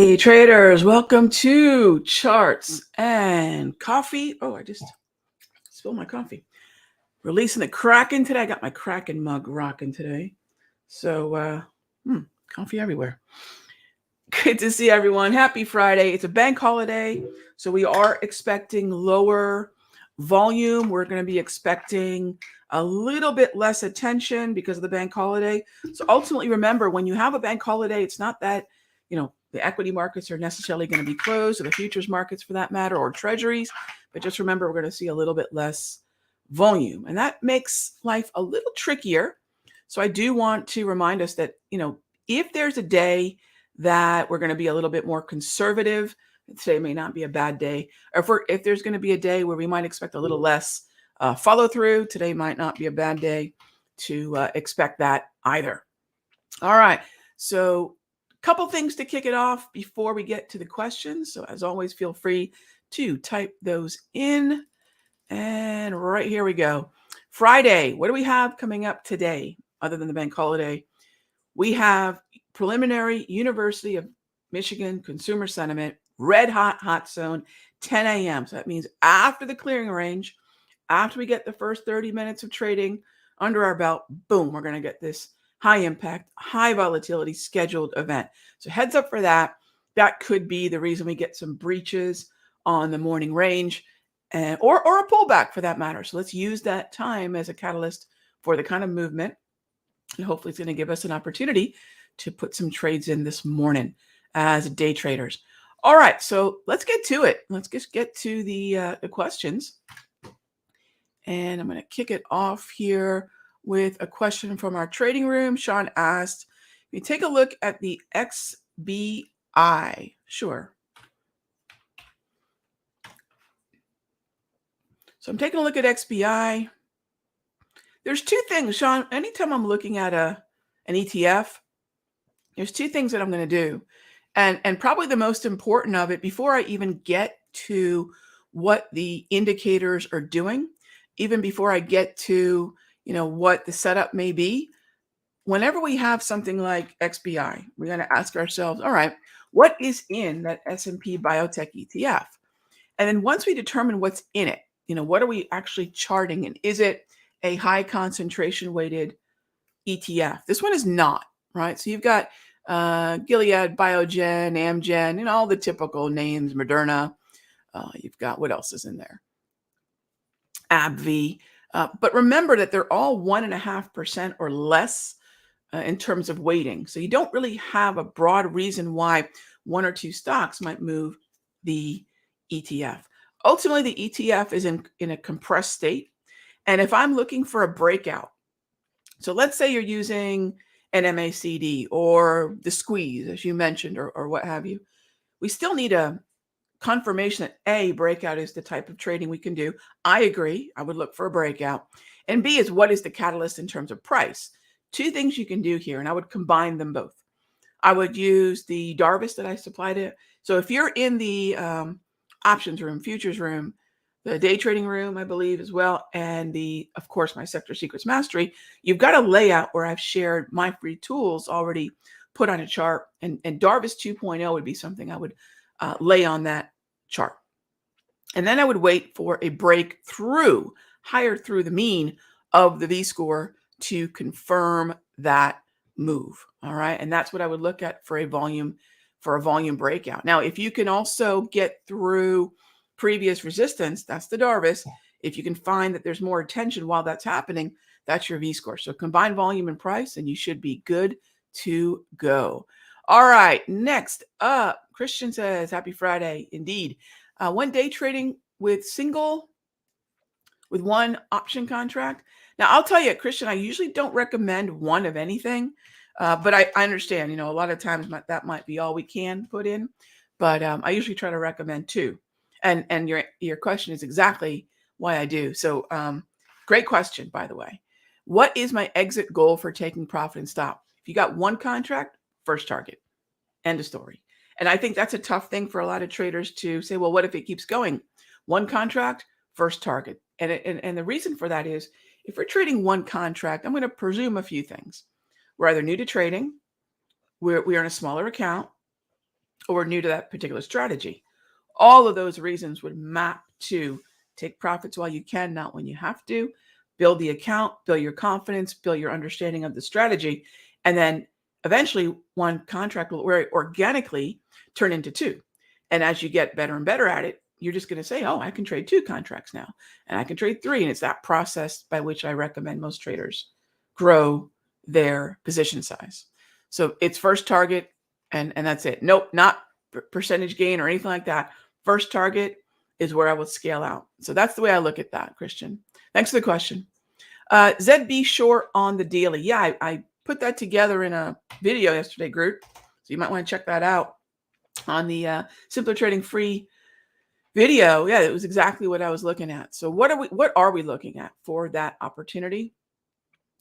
Hey traders, welcome to Charts and Coffee. Oh, I just spilled my coffee. Releasing the Kraken today. I got my Kraken mug rocking today. So, coffee everywhere. Good to see everyone. Happy Friday. It's a bank holiday, so we are expecting lower volume. We're going to be expecting a little bit less attention because of the bank holiday. So ultimately, remember, when you have a bank holiday, it's not that, the equity markets are necessarily going to be closed, or the futures markets for that matter, or treasuries. But just remember, we're going to see a little bit less volume. And that makes life a little trickier. So I do want to remind us that, if there's a day that we're going to be a little bit more conservative, today may not be a bad day. Or if there's going to be a day where we might expect a little less follow through, today might not be a bad day to expect that either. All right. So a couple things to kick it off before we get to the questions. So as always, feel free to type those in. And right here we go. Friday, what do we have coming up today other than the bank holiday? We have preliminary University of Michigan consumer sentiment, red hot zone, 10 a.m. So that means after the clearing range, after we get the first 30 minutes of trading under our belt, boom, we're going to get this high impact, high volatility scheduled event. So heads up for that. That could be the reason we get some breaches on the morning range or a pullback for that matter. So let's use that time as a catalyst for the kind of movement. And hopefully it's going to give us an opportunity to put some trades in this morning as day traders. All right, so let's get to it. Let's just get to the questions. And I'm going to kick it off here with a question from our trading room. Sean asked, "Can you take a look at the XBI?" Sure. So I'm taking a look at XBI. There's two things, Sean. Anytime I'm looking at an ETF, there's two things that I'm going to do. And probably the most important of it, before I even get to what the indicators are doing, even before I get to, what the setup may be, whenever we have something like XBI, we're going to ask ourselves, all right, what is in that S&P Biotech ETF? And then once we determine what's in it, what are we actually charting? And is it a high concentration weighted ETF? This one is not, right? So you've got Gilead, Biogen, Amgen, all the typical names, Moderna. You've got, what else is in there? AbbVie. But remember that they're all 1.5% or less in terms of weighting. So you don't really have a broad reason why one or two stocks might move the ETF. Ultimately, the ETF is in a compressed state. And if I'm looking for a breakout, so let's say you're using an MACD or the squeeze, as you mentioned, or what have you, we still need a confirmation that A, breakout is the type of trading we can do. I agree. I would look for a breakout. And B is, what is the catalyst in terms of price? Two things you can do here, and I would combine them both. I would use the Darvis that I supplied it. So if you're in the options room, futures room, the day trading room, I believe as well, and of course, my Sector Secrets Mastery, you've got a layout where I've shared my free tools already put on a chart, and Darvis 2.0 would be something I would lay on that chart. And then I would wait for a breakthrough, higher through the mean of the V-score to confirm that move. All right. And that's what I would look at for a volume breakout. Now, if you can also get through previous resistance, that's the Darvis. If you can find that there's more attention while that's happening, that's your V-score. So combine volume and price, and you should be good to go. All right. Next up, Christian says, happy Friday. Indeed. One day trading with one option contract. Now, I'll tell you, Christian, I usually don't recommend one of anything, but I understand, a lot of times that might be all we can put in, but I usually try to recommend two. And your question is exactly why I do. So great question, by the way. What is my exit goal for taking profit and stop? If you got one contract, first target, end of story. And I think that's a tough thing for a lot of traders to say, well, what if it keeps going? One contract, first target. And the reason for that is, if we're trading one contract, I'm going to presume a few things. We're either new to trading, we are in a smaller account, or new to that particular strategy. All of those reasons would map to take profits while you can, not when you have to. Build the account, build your confidence, build your understanding of the strategy. And then eventually one contract will organically turn into two. And as you get better and better at it, you're just going to say, oh, I can trade 2 contracts now, and I can trade 3. And it's that process by which I recommend most traders grow their position size. So it's first target, and that's it. Nope, not percentage gain or anything like that. First target is where I would scale out. So that's the way I look at that, Christian. Thanks for the question. ZB short on the daily. Yeah, I put that together in a video yesterday, group. So you might want to check that out on the Simpler Trading Free video. Yeah, it was exactly what I was looking at. So what are we looking at for that opportunity?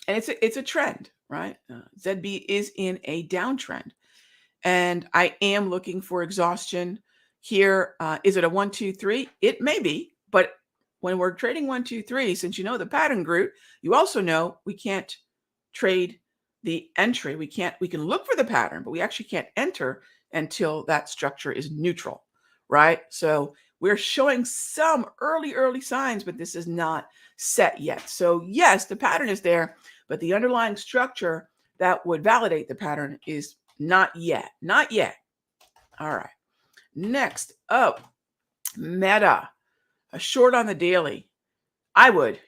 And it's a trend, right? ZB is in a downtrend, and I am looking for exhaustion here. Is it a 1, 2, 3? It may be, but when we're trading 1, 2, 3, since you know the pattern group, you also know we can't trade the entry. We can look for the pattern, but we actually can't enter until that structure is neutral, right? So we're showing some early signs, but this is not set yet. So yes, the pattern is there, but the underlying structure that would validate the pattern is not yet. All right. Next up, Meta, a short on the daily. I would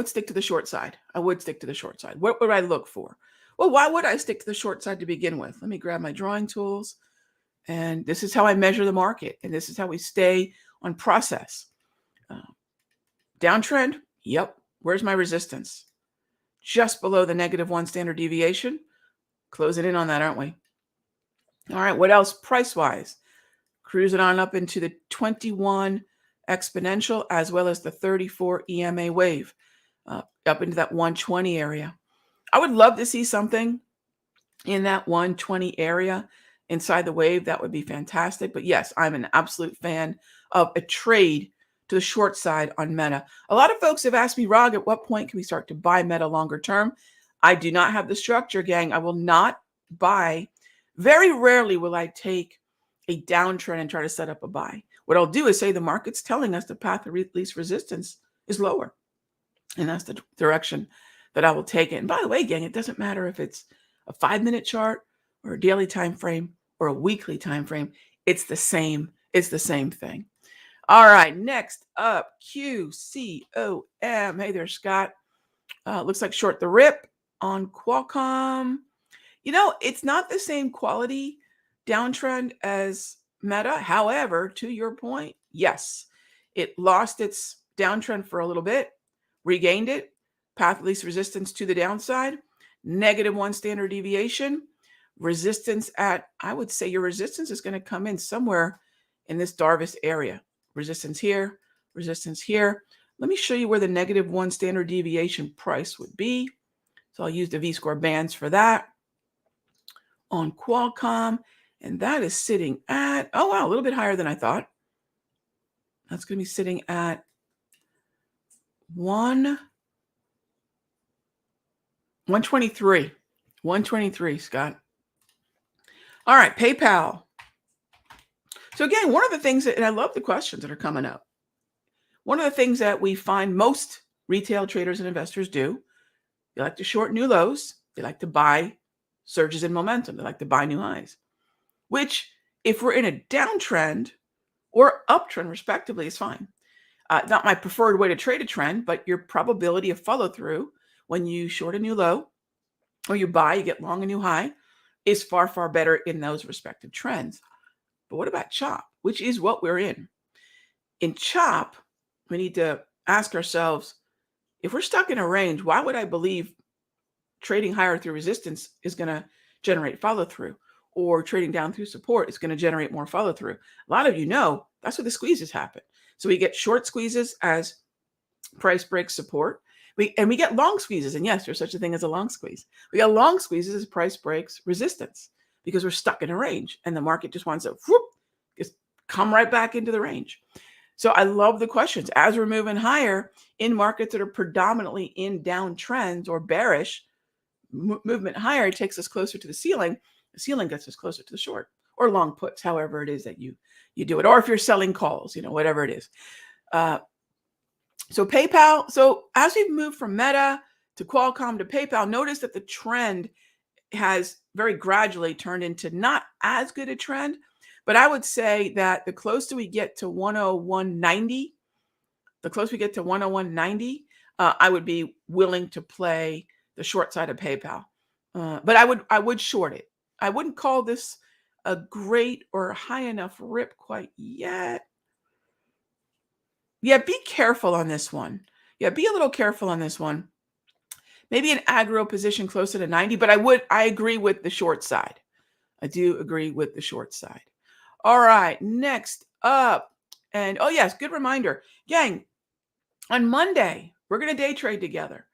stick to the short side. What would I look for? Well, why would I stick to the short side to begin with? Let me grab my drawing tools. And this is how I measure the market. And this is how we stay on process. Downtrend. Yep. Where's my resistance? Just below the -1 standard deviation. Closing in on that, aren't we? All right. What else? Price-wise. Cruising on up into the 21 exponential as well as the 34 EMA wave. Up into that 120 area. I would love to see something in that 120 area inside the wave. That would be fantastic. But yes, I'm an absolute fan of a trade to the short side on Meta. A lot of folks have asked me, Rag, at what point can we start to buy Meta longer term? I do not have the structure, gang. I will not buy. Very rarely will I take a downtrend and try to set up a buy. What I'll do is say the market's telling us the path of least resistance is lower. And that's the direction that I will take it. And by the way, gang, it doesn't matter if it's a 5-minute chart or a daily time frame or a weekly time frame. It's the same thing. All right, next up, QCOM. Hey there, Scott. Looks like short the rip on Qualcomm. You know, it's not the same quality downtrend as Meta. However, to your point, yes, it lost its downtrend for a little bit, regained it, path of least resistance to the downside, -1 standard deviation, resistance at, I would say your resistance is going to come in somewhere in this Darvas area. Resistance here, resistance here. Let me show you where the -1 standard deviation price would be. So I'll use the V-score bands for that on Qualcomm. And that is sitting at, oh, wow, a little bit higher than I thought. That's going to be sitting at 123. 123, Scott. All right, PayPal. So again, one of the things that, and I love the questions that are coming up. One of the things that we find most retail traders and investors do, they like to short new lows. They like to buy surges in momentum. They like to buy new highs, which if we're in a downtrend or uptrend respectively is fine. Not my preferred way to trade a trend, but your probability of follow through when you short a new low or you buy, you get long a new high is far, far better in those respective trends. But what about chop, which is what we're in? In chop, we need to ask ourselves, if we're stuck in a range, why would I believe trading higher through resistance is going to generate follow through, or trading down through support is going to generate more follow through? A lot of you know that's where the squeezes happen. So we get short squeezes as price breaks support. We get long squeezes. And yes, there's such a thing as a long squeeze. We get long squeezes as price breaks resistance because we're stuck in a range and the market just wants to just come right back into the range. So I love the questions. As we're moving higher in markets that are predominantly in downtrends or bearish, movement higher takes us closer to the ceiling. The ceiling gets us closer to the short, or long puts, however it is that you do it, or if you're selling calls, whatever it is. So PayPal. So as we've moved from Meta to Qualcomm to PayPal, notice that the trend has very gradually turned into not as good a trend, but I would say that the closer we get to 101.90, I would be willing to play the short side of PayPal. But I would short it. I wouldn't call this a great or high enough rip quite yet. Yeah, be careful on this one. Yeah, be a little careful on this one. Maybe an aggro position closer to 90, but I agree with the short side. I do agree with the short side. All right, next up. And oh yes, good reminder. Gang, on Monday, we're going to day trade together.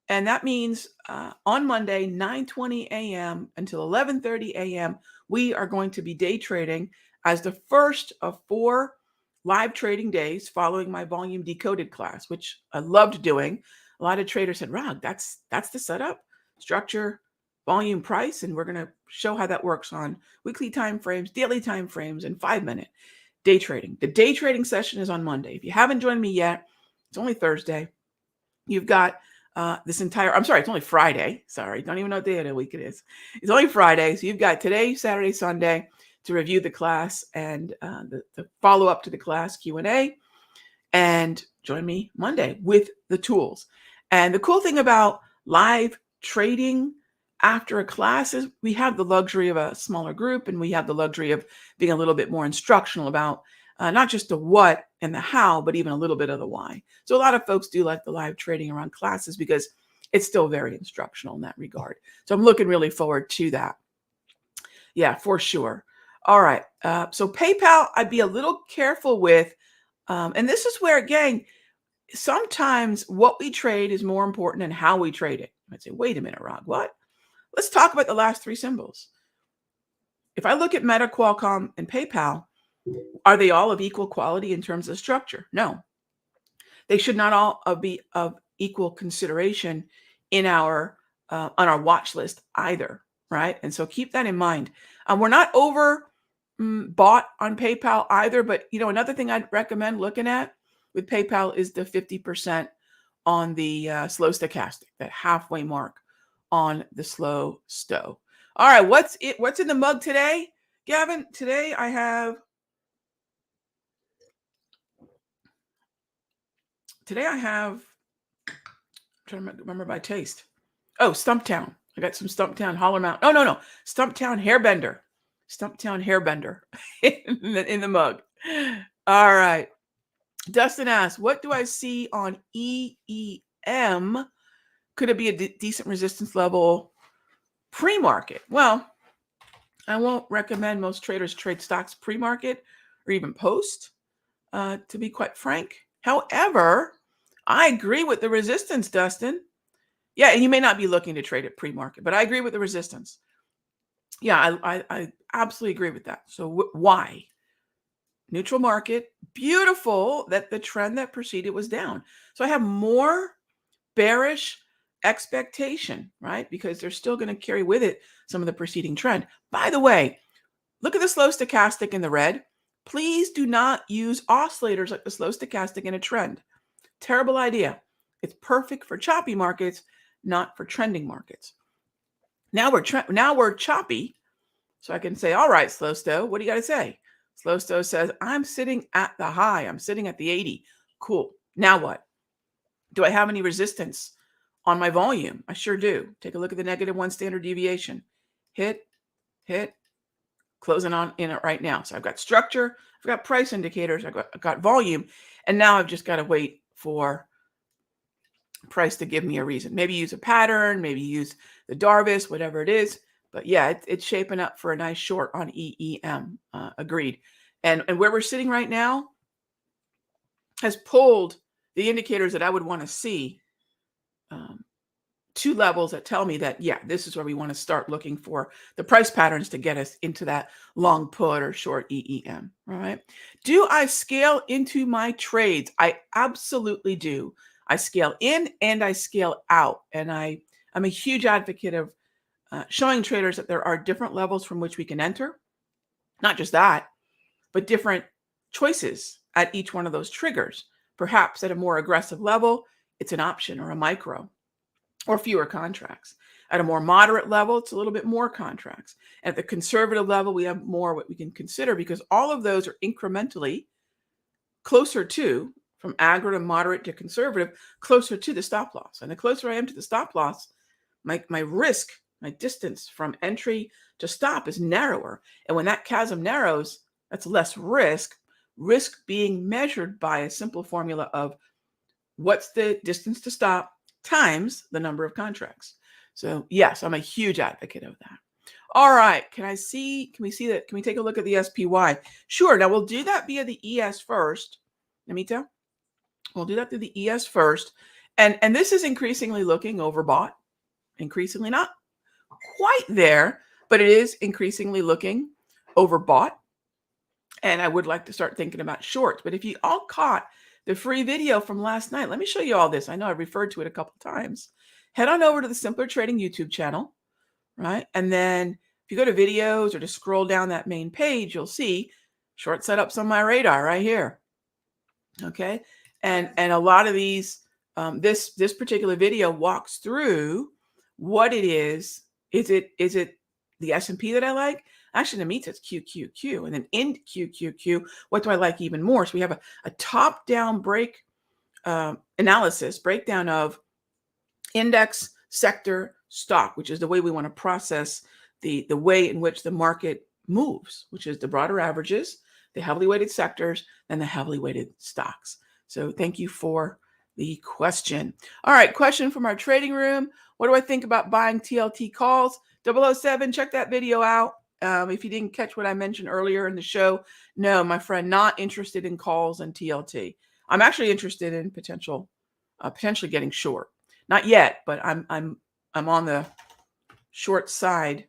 And that means on Monday, 9:20 a.m. until 11:30 a.m., we are going to be day trading as the first of 4 live trading days following my volume decoded class, which I loved doing. A lot of traders said, Rag, that's the setup, structure, volume, price, and we're going to show how that works on weekly time frames, daily time frames, and 5-minute day trading. The day trading session is on Monday. If you haven't joined me yet, it's only Thursday. You've got it's only Friday. Sorry, don't even know what day of the week it is. It's only Friday. So you've got today, Saturday, Sunday to review the class and the follow up to the class Q&A, and join me Monday with the tools. And the cool thing about live trading after a class is we have the luxury of a smaller group, and we have the luxury of being a little bit more instructional about not just the what and the how, but even a little bit of the why. So a lot of folks do like the live trading around classes because it's still very instructional in that regard. So I'm looking really forward to that. Yeah, for sure. All right. So PayPal, I'd be a little careful with. And this is where, gang, sometimes what we trade is more important than how we trade it. You might say, wait a minute, Rog, what? Let's talk about the last 3 symbols. If I look at Meta, Qualcomm, and PayPal, are they all of equal quality in terms of structure? No. They should not all be of equal consideration in our on our watch list either, right? And so keep that in mind. We're not over bought on PayPal either, but another thing I'd recommend looking at with PayPal is the 50% on the slow stochastic, that halfway mark on the slow stow. All right, what's in the mug today, Gavin? Today I have I'm trying to remember my taste. Oh, Stumptown. I got some Stumptown Holler Mount. No. Stumptown Hairbender. Stumptown Hairbender in the mug. All right. Dustin asks, what do I see on EEM? Could it be a decent resistance level pre-market? Well, I won't recommend most traders trade stocks pre-market or even post, to be quite frank. However, I agree with the resistance, Dustin. Yeah, and you may not be looking to trade it pre-market, but I agree with the resistance. Yeah, I absolutely agree with that. So why? Neutral market, beautiful that the trend that preceded was down. So I have more bearish expectation, right? Because they're still going to carry with it some of the preceding trend. By the way, look at the slow stochastic in the red. Please do not use oscillators like the slow stochastic in a trend. Terrible idea. It's perfect for choppy markets, not for trending markets. Now we're choppy, so I can say, all right, slow stow, what do you got to say? Slow stow says, I'm sitting at the high. I'm sitting at the 80. Cool. Now what? Do I have any resistance on my volume? I sure do. Take a look at the -1 standard deviation. Hit, closing on in it right now. So I've got structure, I've got price indicators, I've got volume, and now I've just got to wait for price to give me a reason. Maybe use a pattern, maybe use the Darvis, whatever it is. But yeah, it's shaping up for a nice short on EEM. Agreed. And where we're sitting right now has pulled the indicators that I would want to see to levels that tell me that, yeah, this is where we want to start looking for the price patterns to get us into that long put or short EEM. All right. Do I scale into my trades? I absolutely do. I scale in and I scale out. And I'm a huge advocate of showing traders that there are different levels from which we can enter. Not just that, but different choices at each one of those triggers. Perhaps at a more aggressive level, it's an option or a micro or fewer contracts. At a more moderate level, it's a little bit more contracts. At the conservative level, we have more what we can consider, because all of those are incrementally closer to, from aggro to moderate to conservative, closer to the stop loss. And the closer I am to the stop loss, my risk, my distance from entry to stop is narrower. And when that chasm narrows, that's less risk being measured by a simple formula of what's the distance to stop times the number of contracts. So yes, I'm a huge advocate of that. All right, can we see that? Can we take a look at the SPY? Sure. Now we'll do that via the ES first. Namita, we'll do that through the ES first. And this is increasingly looking overbought. Increasingly not quite there, but it is increasingly looking overbought. And I would like to start thinking about shorts. But if you all caught the free video from last night, let me show you all this. I know I referred to it a couple of times. Head on over to the Simpler Trading YouTube channel, right? And then if you go to videos or to scroll down that main page, you'll see short setups on my radar right here. Okay. And a lot of these, this particular video walks through what it is. Is it the S&P that I like? Actually, to me, it's QQQ. And then in QQQ, what do I like even more? So we have a top-down breakdown of index, sector, stock, which is the way we want to process the way in which the market moves, which is the broader averages, the heavily weighted sectors, and the heavily weighted stocks. So thank you for the question. All right, question from our trading room. What do I think about buying TLT calls? 007, check that video out. If you didn't catch what I mentioned earlier in the show, no, my friend, not interested in calls and TLT. I'm actually interested in potentially getting short. Not yet, but I'm on the short side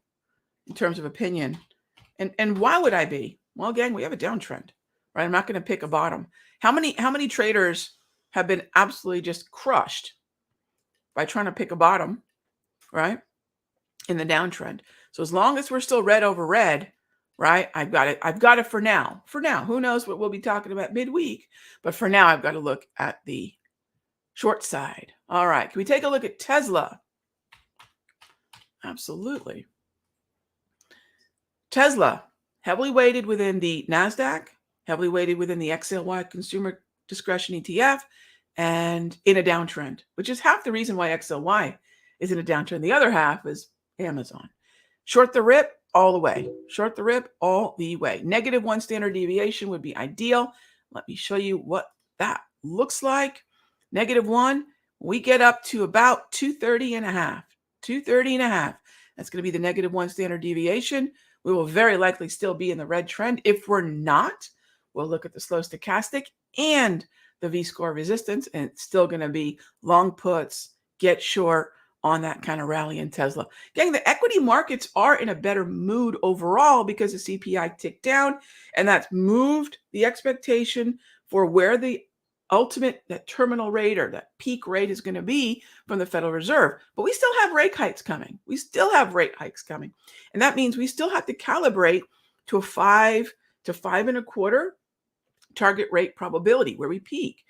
in terms of opinion. And why would I be? Well, gang, we have a downtrend, right? I'm not going to pick a bottom. How many traders have been absolutely just crushed by trying to pick a bottom, right? In the downtrend. So as long as we're still red over red, right? I've got it for now. For now, who knows what we'll be talking about midweek, but for now, I've got to look at the short side. All right. Can we take a look at Tesla? Absolutely. Tesla, heavily weighted within the NASDAQ, heavily weighted within the XLY Consumer Discretion ETF, and in a downtrend, which is half the reason why XLY is in a downtrend. The other half is Amazon. Short the rip all the way. Short the rip all the way. -1 standard deviation would be ideal. Let me show you what that looks like. -1, we get up to about 230 and a half. 230 and a half. That's going to be the -1 standard deviation. We will very likely still be in the red trend. If we're not, we'll look at the slow stochastic and the V-score resistance, and it's still going to be long puts, get short on that kind of rally in Tesla. Gang, the equity markets are in a better mood overall because the CPI ticked down, and that's moved the expectation for where the ultimate, that terminal rate or that peak rate is going to be from the Federal Reserve. But we still have rate hikes coming. And that means we still have to calibrate to a 5 to 5.25 target rate probability where we peak.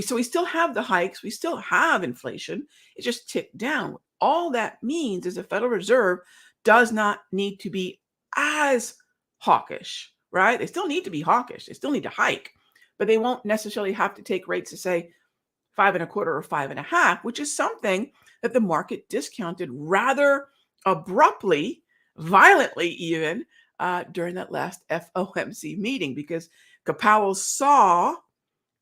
So we still have the hikes. We still have inflation. It just ticked down. All that means is the Federal Reserve does not need to be as hawkish, right? They still need to be hawkish. They still need to hike, but they won't necessarily have to take rates to say 5.25 or 5.5, which is something that the market discounted rather abruptly, violently even, during that last FOMC meeting, because Powell saw,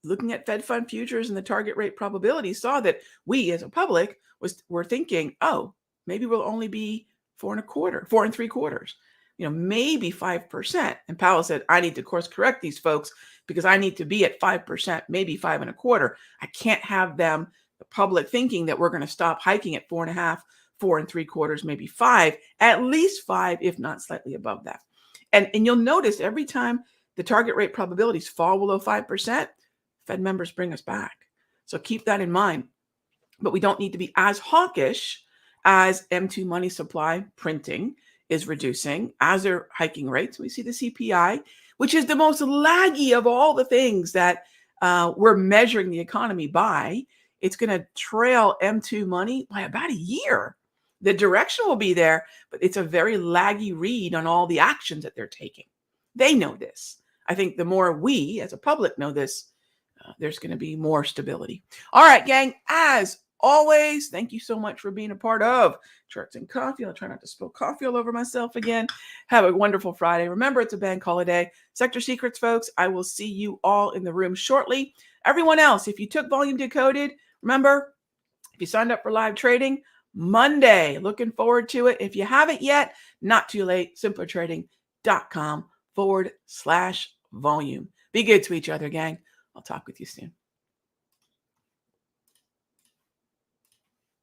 looking at Fed fund futures and the target rate probability, saw that we as a public were thinking, oh, maybe we'll only be 4.75, maybe 5%. And Powell said, I need to course correct these folks because I need to be at 5%, maybe 5.25. I can't have them, the public, thinking that we're going to stop hiking at 4.5, 4.75, maybe 5, at least 5, if not slightly above that. And you'll notice every time the target rate probabilities fall below 5%, Fed members bring us back. So keep that in mind. But we don't need to be as hawkish as M2 money supply printing is reducing as are hiking rates. We see the CPI, which is the most laggy of all the things that we're measuring the economy by. It's going to trail M2 money by about a year. The direction will be there, but it's a very laggy read on all the actions that they're taking. They know this. I think the more we as a public know this, there's going to be more stability. All right, gang, as always, thank you so much for being a part of Charts and Coffee. I'll try not to spill coffee all over myself again. Have a wonderful Friday. Remember, it's a bank holiday. Sector Secrets, folks, I will see you all in the room shortly. Everyone else, if you took Volume Decoded, remember, if you signed up for live trading, Monday, looking forward to it. If you haven't yet, not too late, simplertrading.com/volume. Be good to each other, gang. I'll talk with you soon.